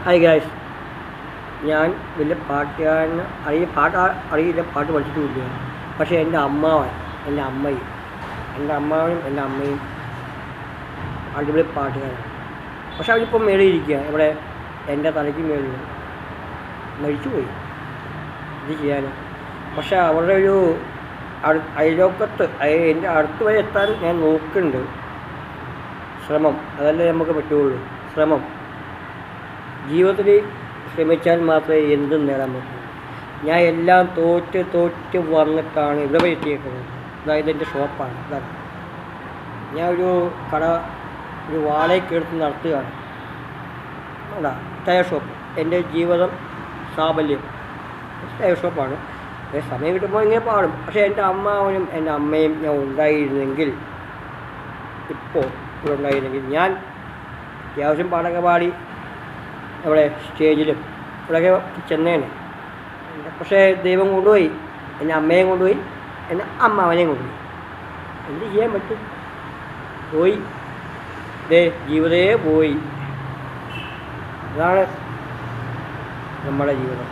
Hi guys, ഞാൻ വലിയ പാട്ടുകാരന് അറിയില്ല, പാട്ട് പഠിച്ചിട്ടുമില്ല. പക്ഷേ എൻ്റെ അമ്മാവൻ എൻ്റെ അമ്മാവനും എൻ്റെ അമ്മയും അടിപൊളി പാട്ടുകാരാണ്. പക്ഷെ അവരിപ്പം മേളിയിരിക്കുക, ഇവിടെ എൻ്റെ തലയ്ക്ക് മേളിൽ മരിച്ചുപോയി. ഇത് ചെയ്യാൻ പക്ഷെ അവരുടെ ഒരു അയലോക്കത്ത് എൻ്റെ അടുത്ത് വരെ എത്താൻ ഞാൻ നോക്കുന്നുണ്ട്. ശ്രമം അതല്ലേ നമുക്ക് പറ്റുള്ളൂ. ശ്രമം ജീവിതത്തിൽ ശ്രമിച്ചാൽ മാത്രമേ എന്തും നേടാൻ പറ്റൂ. ഞാൻ എല്ലാം തോറ്റ് വന്നിട്ടാണ് ഇവിടെ എത്തിയേക്കുന്നത്. അതായത് എൻ്റെ ഷോപ്പാണ്. ഇതാണ് ഞാൻ ഒരു വാടകയ്ക്ക് എടുത്ത് നടത്തുകയാണ്. അതാ ടയർ ഷോപ്പ്. എൻ്റെ ജീവിതം സാഫല്യം ടയർ ഷോപ്പാണ്. സമയം കിട്ടുമ്പോൾ ഇങ്ങനെ പാടും. പക്ഷേ എൻ്റെ അമ്മാവനും എൻ്റെ അമ്മയും ഞാൻ ഉണ്ടായിരുന്നെങ്കിൽ, ഇപ്പോൾ ഇവിടെ ഉണ്ടായിരുന്നെങ്കിൽ ഞാൻ അത്യാവശ്യം പാടൊക്കെ പാടി അവിടെ സ്റ്റേജിലും ഇവിടെയൊക്കെ ചെന്നേനെ. പക്ഷേ ദൈവം കൊണ്ടുപോയി, എൻ്റെ അമ്മയും കൊണ്ടുപോയി, എൻ്റെ അമ്മാവനെയും കൊണ്ടുപോയി. എന്ത് ചെയ്യാൻ പറ്റും? പോയി, ജീവിതമേ പോയി. അതാണ് നമ്മുടെ ജീവിതം.